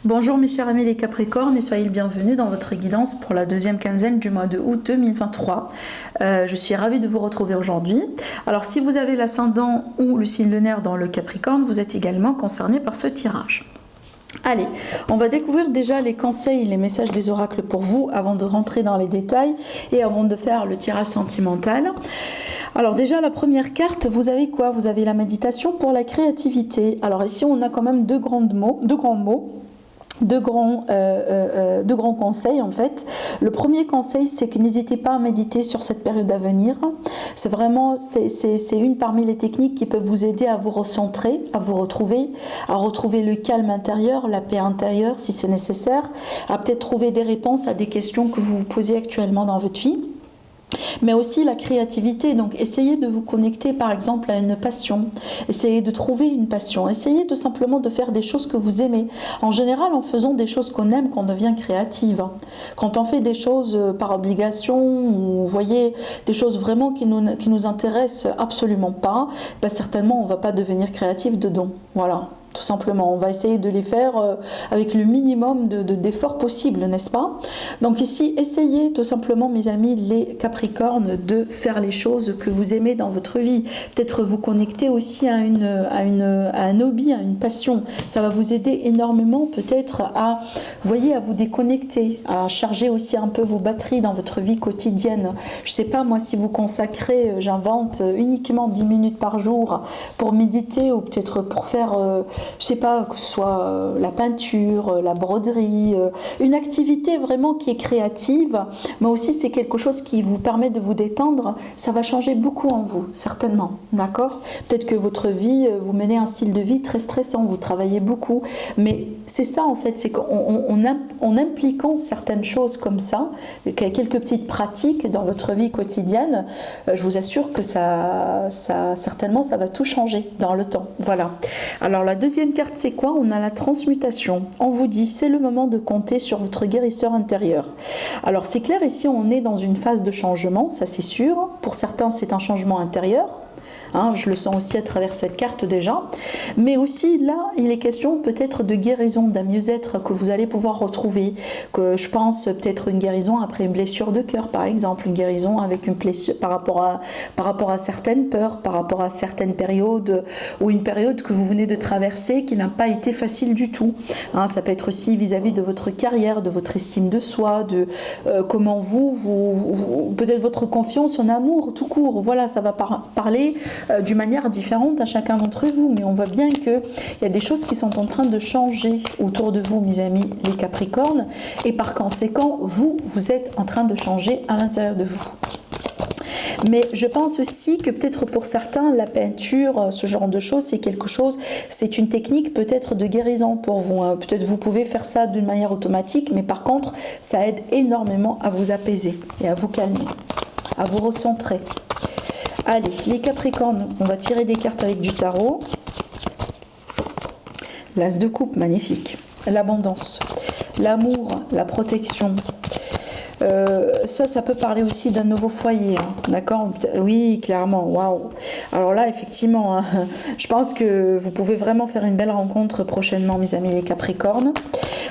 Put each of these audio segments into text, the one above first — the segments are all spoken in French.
Bonjour mes chers amis les Capricornes et soyez le bienvenus dans votre guidance pour la deuxième quinzaine du mois de août 2023. Je suis ravie de vous retrouver aujourd'hui. Alors si vous avez l'ascendant ou le signe lunaire dans le Capricorne, vous êtes également concerné par ce tirage. Allez, on va découvrir déjà les conseils et les messages des oracles pour vous avant de rentrer dans les détails et avant de faire le tirage sentimental. Alors déjà la première carte, vous avez quoi? Vous avez la méditation pour la créativité. Alors ici on a quand même deux grands mots. Deux grands conseils en fait. Le premier conseil, c'est que n'hésitez pas à méditer sur cette période à venir. C'est vraiment, c'est une parmi les techniques qui peuvent vous aider à vous recentrer, à vous retrouver, à retrouver le calme intérieur, la paix intérieure si c'est nécessaire, à peut-être trouver des réponses à des questions que vous vous posez actuellement dans votre vie. Mais aussi la créativité, donc essayez de vous connecter par exemple à une passion, essayez de trouver une passion, essayez tout simplement de faire des choses que vous aimez. En général, en faisant des choses qu'on aime, qu'on devient créative. Quand on fait des choses par obligation, ou vous voyez, des choses vraiment qui nous intéressent absolument pas, ben certainement on ne va pas devenir créatif dedans. Voilà. Tout simplement, on va essayer de les faire avec le minimum d'efforts possible, n'est-ce pas? Donc ici, essayez tout simplement, mes amis, les Capricornes, de faire les choses que vous aimez dans votre vie. Peut-être vous connecter aussi à un hobby, à une passion. Ça va vous aider énormément peut-être à vous déconnecter, à charger aussi un peu vos batteries dans votre vie quotidienne. Je ne sais pas, moi, si vous consacrez, j'invente, uniquement 10 minutes par jour pour méditer ou peut-être pour faire... je sais pas, que ce soit la peinture, la broderie, une activité vraiment qui est créative, mais aussi c'est quelque chose qui vous permet de vous détendre, ça va changer beaucoup en vous, certainement, d'accord? Peut-être que votre vie, vous menez un style de vie très stressant, vous travaillez beaucoup, mais c'est ça en fait, c'est qu'en impliquant certaines choses comme ça, quelques petites pratiques dans votre vie quotidienne, je vous assure que certainement ça va tout changer dans le temps, voilà. Alors la deuxième carte, c'est quoi? On a la transmutation. On vous dit, c'est le moment de compter sur votre guérisseur intérieur. Alors c'est clair, ici on est dans une phase de changement, ça c'est sûr. Pour certains, c'est un changement intérieur. Je le sens aussi à travers cette carte déjà, mais aussi là il est question peut-être de guérison, d'un mieux-être que vous allez pouvoir retrouver, que je pense peut-être une guérison après une blessure de cœur par exemple, une guérison avec une blessure par rapport à certaines peurs, par rapport à certaines périodes ou une période que vous venez de traverser qui n'a pas été facile du tout. Ça peut être aussi vis-à-vis de votre carrière, de votre estime de soi, de comment vous peut-être votre confiance en amour tout court, voilà, ça va parler d'une manière différente à chacun d'entre vous, mais on voit bien qu'il y a des choses qui sont en train de changer autour de vous, mes amis les Capricornes, et par conséquent, vous êtes en train de changer à l'intérieur de vous. Mais je pense aussi que peut-être pour certains, la peinture, ce genre de choses, c'est une technique peut-être de guérison pour vous. Peut-être vous pouvez faire ça d'une manière automatique, mais par contre, ça aide énormément à vous apaiser et à vous calmer, à vous recentrer. Allez, les Capricornes, on va tirer des cartes avec du tarot. L'As de coupe, magnifique. L'abondance, l'amour, la protection. Ça peut parler aussi d'un nouveau foyer, d'accord? Oui, clairement, waouh. Alors là, effectivement, je pense que vous pouvez vraiment faire une belle rencontre prochainement, mes amis les Capricornes.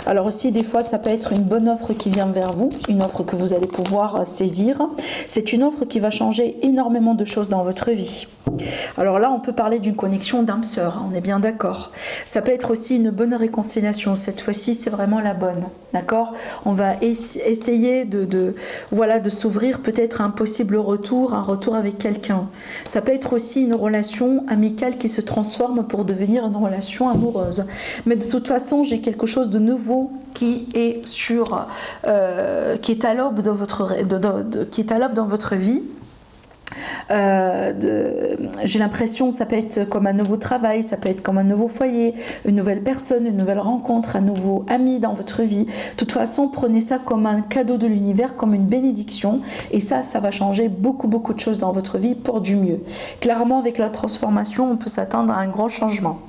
Alors aussi, des fois, ça peut être une bonne offre qui vient vers vous, une offre que vous allez pouvoir saisir. C'est une offre qui va changer énormément de choses dans votre vie. Alors là, on peut parler d'une connexion d'âme-sœur, on est bien d'accord. Ça peut être aussi une bonne réconciliation. Cette fois-ci, c'est vraiment la bonne, d'accord? On va essayer de s'ouvrir peut-être à un possible retour, un retour avec quelqu'un. Ça peut être aussi une relation amicale qui se transforme pour devenir une relation amoureuse. Mais de toute façon, j'ai quelque chose de nouveau qui est à l'aube dans votre vie. J'ai l'impression ça peut être comme un nouveau travail, ça peut être comme un nouveau foyer, une nouvelle personne, une nouvelle rencontre, un nouveau ami dans votre vie. De toute façon, prenez ça comme un cadeau de l'univers, comme une bénédiction, et ça va changer beaucoup de choses dans votre vie pour du mieux. Clairement, avec la transformation, on peut s'attendre à un gros changement.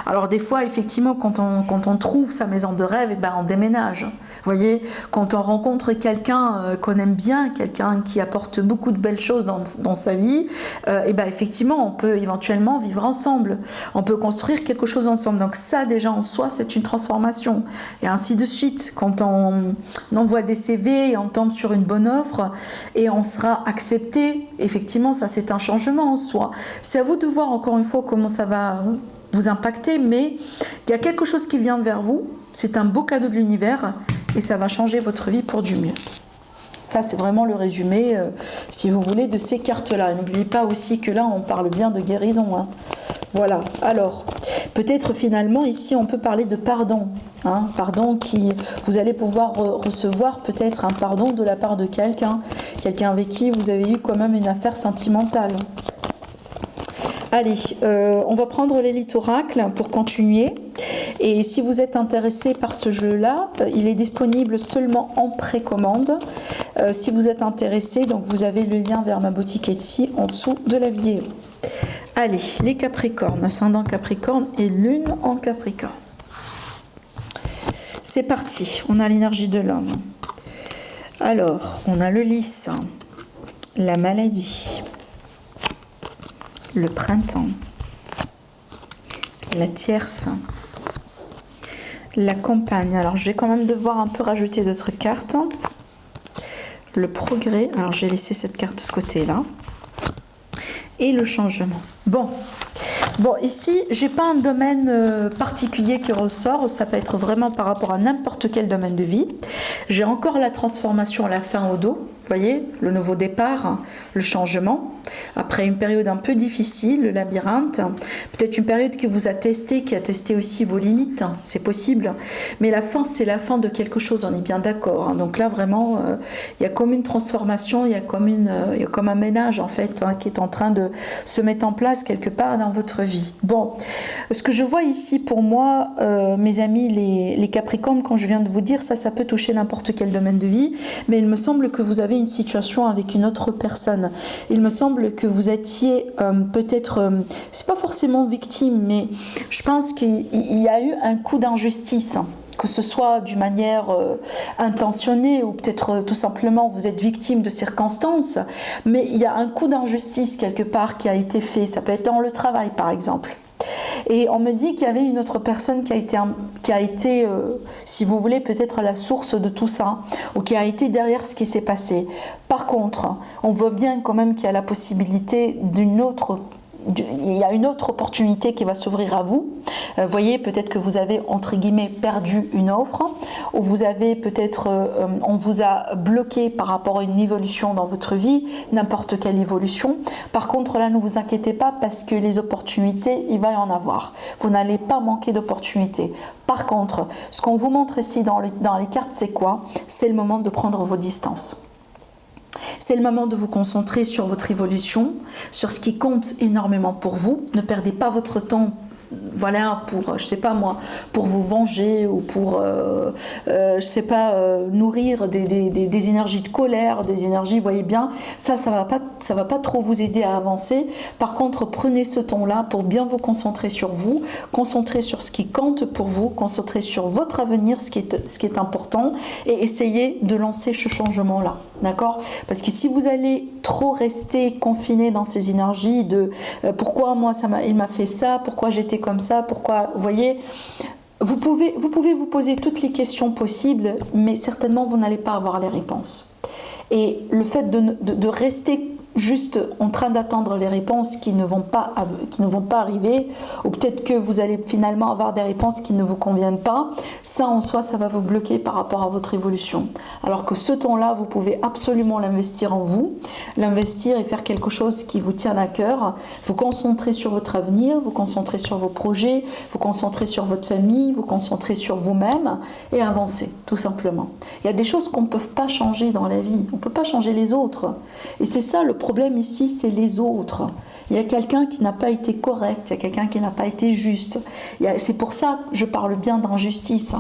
Alors des fois, effectivement, quand on trouve sa maison de rêve, on déménage. Vous voyez, quand on rencontre quelqu'un qu'on aime bien, quelqu'un qui apporte beaucoup de belles choses dans sa vie, vie, et ben effectivement, on peut éventuellement vivre ensemble. On peut construire quelque chose ensemble. Donc ça, déjà en soi, c'est une transformation. Et ainsi de suite. Quand on envoie des CV et on tombe sur une bonne offre et on sera accepté, effectivement, ça c'est un changement en soi. C'est à vous de voir encore une fois comment ça va vous impacter, mais il y a quelque chose qui vient vers vous. C'est un beau cadeau de l'univers et ça va changer votre vie pour du mieux. Ça, c'est vraiment le résumé, si vous voulez, de ces cartes-là. N'oubliez pas aussi que là, on parle bien de guérison. Hein. Voilà. Alors, peut-être finalement, ici, on peut parler de pardon. Hein. Pardon qui... Vous allez pouvoir recevoir peut-être un pardon de la part de quelqu'un. Quelqu'un avec qui vous avez eu quand même une affaire sentimentale. Allez, on va prendre l'élite oracle pour continuer. Et si vous êtes intéressé par ce jeu-là, il est disponible seulement en précommande. Si vous êtes intéressé, donc vous avez le lien vers ma boutique Etsy en dessous de la vidéo. Allez, les Capricornes, ascendant Capricorne et lune en Capricorne. C'est parti, on a l'énergie de l'homme. Alors, on a le lys, la maladie, le printemps, la tierce, la campagne. Alors je vais quand même devoir un peu rajouter d'autres cartes. Le progrès. Alors j'ai laissé cette carte de ce côté-là. Et le changement. Bon, ici, j'ai pas un domaine particulier qui ressort. Ça peut être vraiment par rapport à n'importe quel domaine de vie. J'ai encore la transformation à la fin au dos. Vous voyez, le nouveau départ, le changement. Après une période un peu difficile, le labyrinthe. Peut-être une période qui vous a testé, qui a testé aussi vos limites. C'est possible. Mais la fin, c'est la fin de quelque chose. On est bien d'accord. Hein. Donc là, vraiment, il y a comme une transformation, il y a comme un ménage, en fait, hein, qui est en train de se mettre en place quelque part dans votre vie. Bon, ce que je vois ici pour moi, mes amis, les Capricornes, quand je viens de vous dire, ça peut toucher n'importe quel domaine de vie. Mais il me semble que vous avez une situation avec une autre personne. Il me semble que vous étiez peut-être, c'est pas forcément victime, mais je pense qu'il y a eu un coup d'injustice, que ce soit d'une manière intentionnée ou peut-être tout simplement vous êtes victime de circonstances, mais il y a un coup d'injustice quelque part qui a été fait. Ça peut être dans le travail par exemple. Et on me dit qu'il y avait une autre personne qui a été si vous voulez, peut-être la source de tout ça, ou qui a été derrière ce qui s'est passé. Par contre, on voit bien quand même qu'il y a la possibilité il y a une autre opportunité qui va s'ouvrir à vous. Voyez, peut-être que vous avez, entre guillemets, perdu une offre, ou vous avez peut-être, on vous a bloqué par rapport à une évolution dans votre vie, n'importe quelle évolution. Par contre, là, ne vous inquiétez pas, parce que les opportunités, il va y en avoir. Vous n'allez pas manquer d'opportunités. Par contre, ce qu'on vous montre ici dans les cartes, c'est quoi? C'est le moment de prendre vos distances. C'est le moment de vous concentrer sur votre évolution, sur ce qui compte énormément pour vous. Ne perdez pas votre temps, voilà, pour, je sais pas moi, pour vous venger ou pour, je sais pas, nourrir des énergies de colère, des énergies, vous voyez bien, ça va pas trop vous aider à avancer. Par contre, prenez ce temps-là pour bien vous concentrer sur vous, concentrer sur ce qui compte pour vous, concentrer sur votre avenir, ce qui est important, et essayez de lancer ce changement-là, d'accord? Parce que si vous allez trop rester confiné dans ces énergies de pourquoi moi il m'a fait ça, pourquoi j'étais comme ça, pourquoi, vous voyez, vous pouvez vous poser toutes les questions possibles, mais certainement vous n'allez pas avoir les réponses. Et le fait de rester juste en train d'attendre les réponses qui ne vont pas arriver, ou peut-être que vous allez finalement avoir des réponses qui ne vous conviennent pas, ça en soi, ça va vous bloquer par rapport à votre évolution. Alors que ce temps-là, vous pouvez absolument l'investir en vous, l'investir et faire quelque chose qui vous tient à cœur, vous concentrer sur votre avenir, vous concentrer sur vos projets, vous concentrer sur votre famille, vous concentrer sur vous-même et avancer, tout simplement. Il y a des choses qu'on ne peut pas changer dans la vie, on ne peut pas changer les autres. Et c'est ça le problème ici, c'est les autres. Il y a quelqu'un qui n'a pas été correct, il y a quelqu'un qui n'a pas été juste. C'est pour ça que je parle bien d'injustice.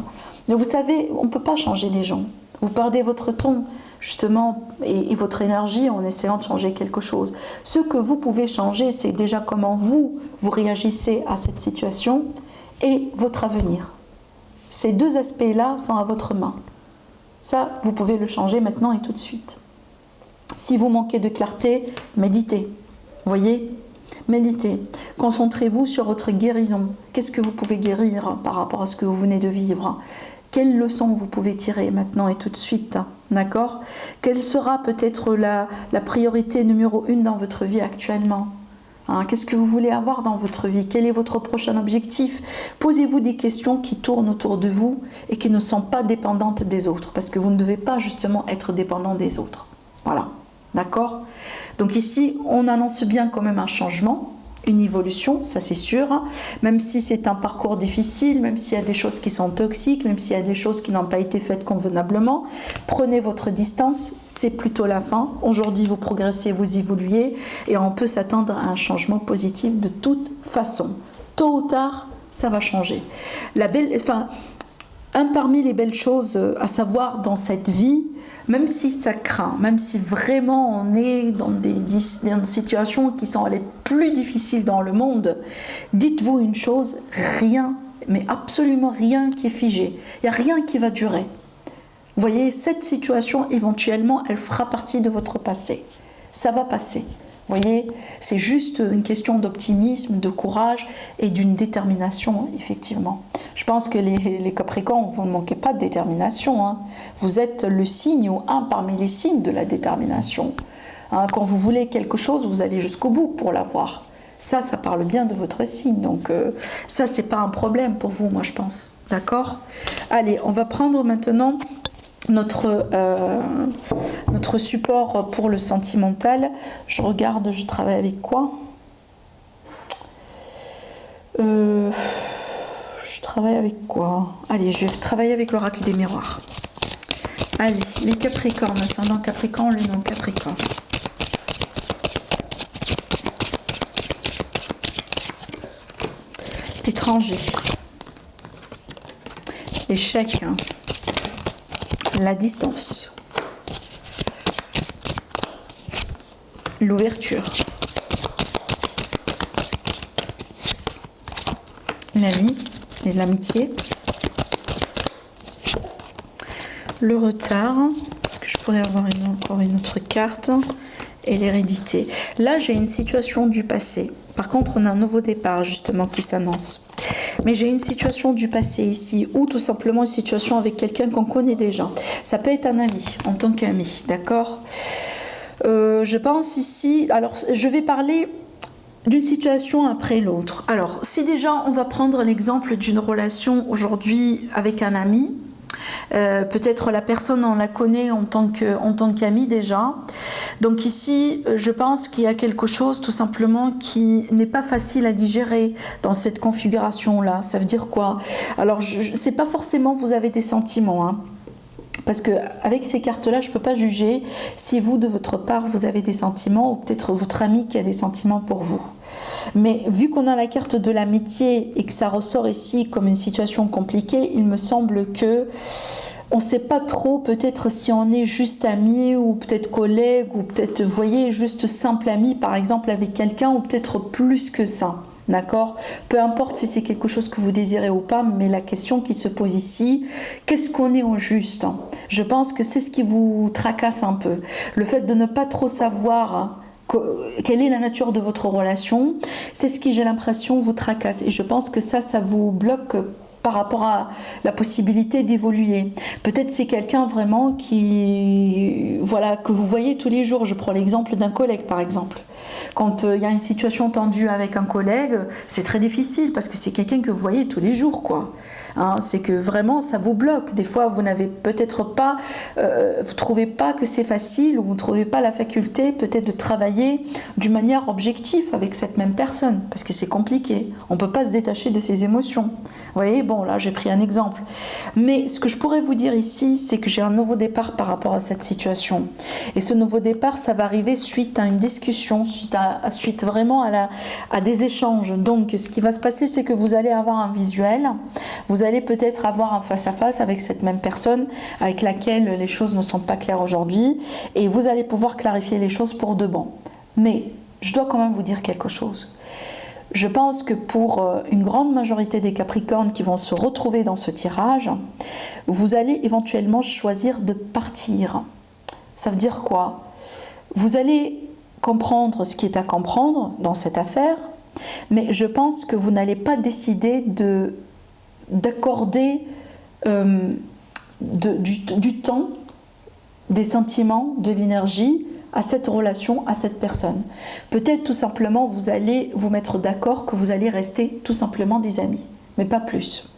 Mais vous savez, on ne peut pas changer les gens. Vous perdez votre temps, justement, et votre énergie en essayant de changer quelque chose. Ce que vous pouvez changer, c'est déjà comment vous réagissez à cette situation et votre avenir. Ces deux aspects-là sont à votre main. Ça, vous pouvez le changer maintenant et tout de suite. Si vous manquez de clarté, méditez. Voyez, méditez. Concentrez-vous sur votre guérison. Qu'est-ce que vous pouvez guérir par rapport à ce que vous venez de vivre? Quelles leçons vous pouvez tirer maintenant et tout de suite? D'accord? Quelle sera peut-être la priorité numéro 1 dans votre vie actuellement? Qu'est-ce que vous voulez avoir dans votre vie? Quel est votre prochain objectif? Posez-vous des questions qui tournent autour de vous et qui ne sont pas dépendantes des autres, parce que vous ne devez pas justement être dépendant des autres. Voilà, d'accord? Donc ici, on annonce bien quand même un changement, une évolution, ça c'est sûr, même si c'est un parcours difficile, même s'il y a des choses qui sont toxiques, même s'il y a des choses qui n'ont pas été faites convenablement, prenez votre distance, c'est plutôt la fin. Aujourd'hui, vous progressez, vous évoluez, et on peut s'attendre à un changement positif de toute façon. Tôt ou tard, ça va changer. Parmi les belles choses à savoir dans cette vie, même si ça craint, même si vraiment on est dans des situations qui sont les plus difficiles dans le monde, dites-vous une chose, rien, mais absolument rien qui est figé. Il n'y a rien qui va durer. Vous voyez, cette situation, éventuellement, elle fera partie de votre passé. Ça va passer. Vous voyez, c'est juste une question d'optimisme, de courage et d'une détermination, effectivement. Je pense que les Capricornes, vous ne manquez pas de détermination. Vous êtes le signe ou un parmi les signes de la détermination. Quand vous voulez quelque chose, vous allez jusqu'au bout pour l'avoir. Ça parle bien de votre signe. Donc ça, c'est pas un problème pour vous, moi, je pense. D'accord? Allez, on va prendre maintenant notre support pour le sentimental. Je regarde, je travaille avec quoi? Je travaille avec quoi? Allez, je vais travailler avec l'oracle des miroirs. Allez, les Capricornes, ascendant Capricorne, le nom Capricorne. L'étranger. L'échec. La distance, l'ouverture, l'ami et l'amitié, le retard, est-ce que je pourrais avoir encore une autre carte, et l'hérédité. Là, j'ai une situation du passé. Par contre, on a un nouveau départ justement qui s'annonce. Mais j'ai une situation du passé ici, ou tout simplement une situation avec quelqu'un qu'on connaît déjà. Ça peut être un ami, en tant qu'ami, d'accord? Je pense ici... Alors, je vais parler d'une situation après l'autre. Alors, si déjà on va prendre l'exemple d'une relation aujourd'hui avec un ami, peut-être la personne on la connaît en tant qu'ami déjà. Donc ici, je pense qu'il y a quelque chose tout simplement qui n'est pas facile à digérer dans cette configuration-là. Ça veut dire quoi? Alors, c'est pas forcément vous avez des sentiments, parce qu'avec ces cartes-là, je ne peux pas juger si vous, de votre part, vous avez des sentiments ou peut-être votre ami qui a des sentiments pour vous. Mais vu qu'on a la carte de l'amitié et que ça ressort ici comme une situation compliquée, il me semble que on ne sait pas trop peut-être si on est juste ami ou peut-être collègue ou peut-être, vous voyez, juste simple ami par exemple avec quelqu'un ou peut-être plus que ça. D'accord? Peu importe si c'est quelque chose que vous désirez ou pas, mais la question qui se pose ici, qu'est-ce qu'on est au juste? Je pense que c'est ce qui vous tracasse un peu. Le fait de ne pas trop savoir quelle est la nature de votre relation, c'est ce qui, j'ai l'impression, vous tracasse. Et je pense que ça vous bloque par rapport à la possibilité d'évoluer. Peut-être c'est quelqu'un vraiment qui, voilà, que vous voyez tous les jours. Je prends l'exemple d'un collègue, par exemple. Quand il y a une situation tendue avec un collègue, c'est très difficile parce que c'est quelqu'un que vous voyez tous les jours, quoi. C'est que vraiment ça vous bloque. Des fois vous n'avez peut-être pas, vous trouvez pas que c'est facile ou vous ne trouvez pas la faculté peut-être de travailler d'une manière objective avec cette même personne parce que c'est compliqué. On peut pas se détacher de ses émotions. Vous voyez, bon là j'ai pris un exemple. Mais ce que je pourrais vous dire ici, c'est que j'ai un nouveau départ par rapport à cette situation. Et ce nouveau départ, ça va arriver suite à une discussion, suite vraiment à des échanges. Donc ce qui va se passer, c'est que vous allez avoir un visuel. Vous allez peut-être avoir un face-à-face avec cette même personne avec laquelle les choses ne sont pas claires aujourd'hui et vous allez pouvoir clarifier les choses pour de bon. Mais je dois quand même vous dire quelque chose. Je pense que pour une grande majorité des Capricornes qui vont se retrouver dans ce tirage, vous allez éventuellement choisir de partir. Ça veut dire quoi? Vous allez comprendre ce qui est à comprendre dans cette affaire, mais je pense que vous n'allez pas décider d'accorder du temps, des sentiments, de l'énergie à cette relation, à cette personne. Peut-être tout simplement vous allez vous mettre d'accord que vous allez rester tout simplement des amis, mais pas plus.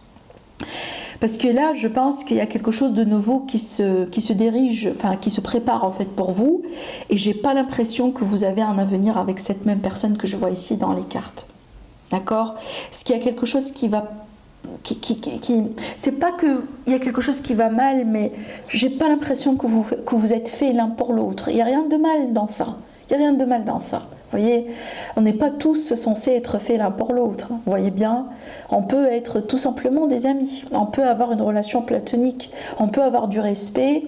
Parce que là, je pense qu'il y a quelque chose de nouveau qui se dirige, enfin qui se prépare en fait pour vous, et j'ai pas l'impression que vous avez un avenir avec cette même personne que je vois ici dans les cartes. D'accord ? Est-ce qu'il y a quelque chose qui va... c'est pas qu'il y a quelque chose qui va mal, mais j'ai pas l'impression que vous êtes faits l'un pour l'autre. Il n'y a rien de mal dans ça. Il n'y a rien de mal dans ça. Vous voyez, on n'est pas tous censés être faits l'un pour l'autre. Vous voyez bien, on peut être tout simplement des amis. On peut avoir une relation platonique. On peut avoir du respect,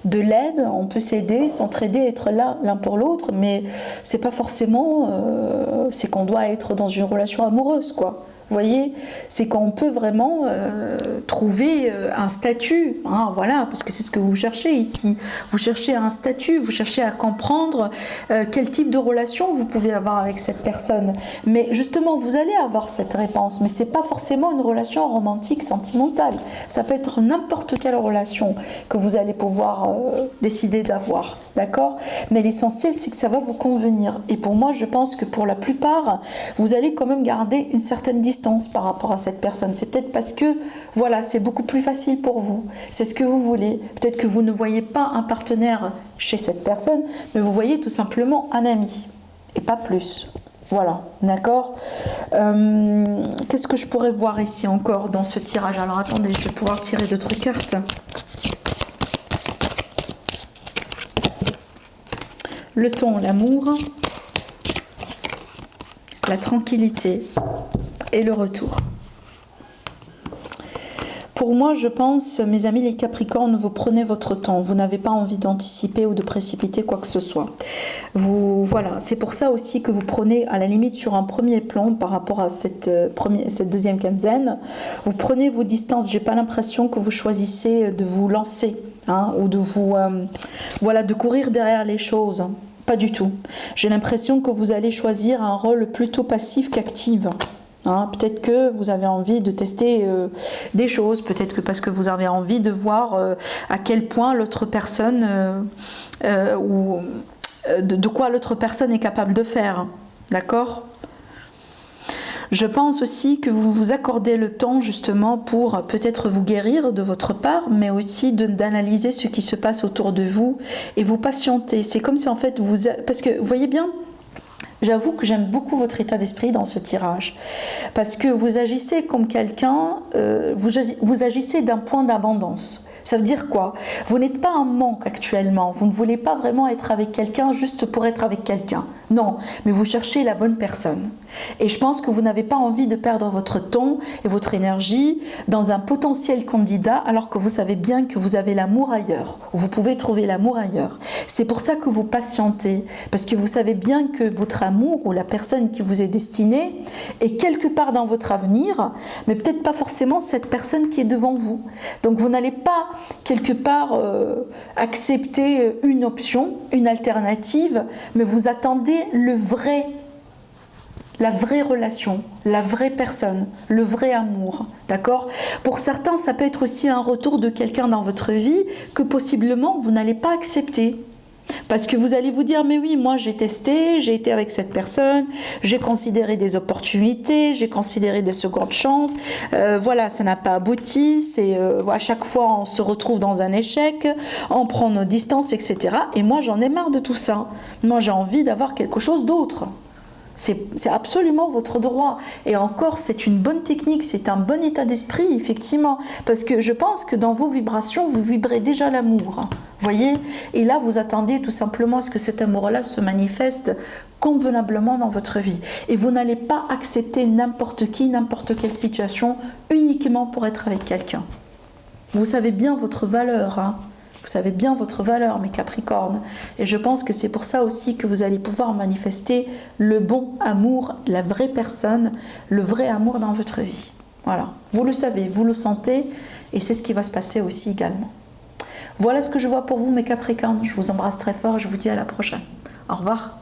de l'aide. On peut s'aider, s'entraider, être là l'un pour l'autre. Mais c'est pas forcément, c'est qu'on doit être dans une relation amoureuse, quoi. Vous voyez, c'est qu'on peut vraiment trouver un statut, hein, voilà, parce que c'est ce que vous cherchez ici. Vous cherchez un statut, vous cherchez à comprendre quel type de relation vous pouvez avoir avec cette personne. Mais justement, vous allez avoir cette réponse, mais c'est pas forcément une relation romantique, sentimentale. Ça peut être n'importe quelle relation que vous allez pouvoir décider d'avoir, d'accord ? Mais l'essentiel, c'est que ça va vous convenir. Et pour moi, je pense que pour la plupart, vous allez quand même garder une certaine distance par rapport à cette personne. C'est peut-être parce que, voilà, c'est beaucoup plus facile pour vous. C'est ce que vous voulez. Peut-être que vous ne voyez pas un partenaire chez cette personne, mais vous voyez tout simplement un ami. Et pas plus. Voilà, d'accord ? Qu'est-ce que je pourrais voir ici encore dans ce tirage ? Alors attendez, je vais pouvoir tirer d'autres cartes. Le ton, l'amour, la tranquillité et le retour. Pour moi, je pense, mes amis les Capricornes, vous prenez votre temps. Vous n'avez pas envie d'anticiper ou de précipiter quoi que ce soit. Voilà, c'est pour ça aussi que vous prenez, à la limite, sur un premier plan par rapport à cette deuxième quinzaine, vous prenez vos distances. J'ai pas l'impression que vous choisissez de vous lancer, hein, ou de vous, de courir derrière les choses. Pas du tout. J'ai l'impression que vous allez choisir un rôle plutôt passif qu'actif. Hein, peut-être que vous avez envie de tester des choses, peut-être que parce que vous avez envie de voir à quel point l'autre personne de quoi l'autre personne est capable de faire. D'accord ? Je pense aussi que vous vous accordez le temps justement pour peut-être vous guérir de votre part, mais aussi d'analyser ce qui se passe autour de vous et vous patienter. C'est comme si en fait parce que vous voyez bien, j'avoue que j'aime beaucoup votre état d'esprit dans ce tirage, parce que vous agissez comme quelqu'un, vous agissez d'un point d'abondance. Ça veut dire quoi ? Vous n'êtes pas en manque actuellement, vous ne voulez pas vraiment être avec quelqu'un juste pour être avec quelqu'un. Non, mais vous cherchez la bonne personne. Et je pense que vous n'avez pas envie de perdre votre temps et votre énergie dans un potentiel candidat alors que vous savez bien que vous avez l'amour ailleurs. Vous pouvez trouver l'amour ailleurs. C'est pour ça que vous patientez, parce que vous savez bien que votre amour ou la personne qui vous est destinée est quelque part dans votre avenir, mais peut-être pas forcément cette personne qui est devant vous. Donc vous n'allez pas quelque part accepter une option, une alternative, mais vous attendez la vraie relation, la vraie personne, le vrai amour, d'accord ? Pour certains, ça peut être aussi un retour de quelqu'un dans votre vie que possiblement vous n'allez pas accepter. Parce que vous allez vous dire, mais oui, moi j'ai testé, j'ai été avec cette personne, j'ai considéré des opportunités, j'ai considéré des secondes chances, voilà, ça n'a pas abouti, à chaque fois on se retrouve dans un échec, on prend nos distances, etc. Et moi j'en ai marre de tout ça. Moi j'ai envie d'avoir quelque chose d'autre. C'est absolument votre droit. Et encore, c'est une bonne technique, c'est un bon état d'esprit, effectivement. Parce que je pense que dans vos vibrations, vous vibrez déjà l'amour. Voyez ? Et là, vous attendez tout simplement à ce que cet amour-là se manifeste convenablement dans votre vie. Et vous n'allez pas accepter n'importe qui, n'importe quelle situation, uniquement pour être avec quelqu'un. Vous savez bien votre valeur, hein ? Vous savez bien votre valeur, mes Capricornes. Et je pense que c'est pour ça aussi que vous allez pouvoir manifester le bon amour, la vraie personne, le vrai amour dans votre vie. Voilà. Vous le savez, vous le sentez, et c'est ce qui va se passer aussi également. Voilà ce que je vois pour vous, mes Capricornes. Je vous embrasse très fort et je vous dis à la prochaine. Au revoir.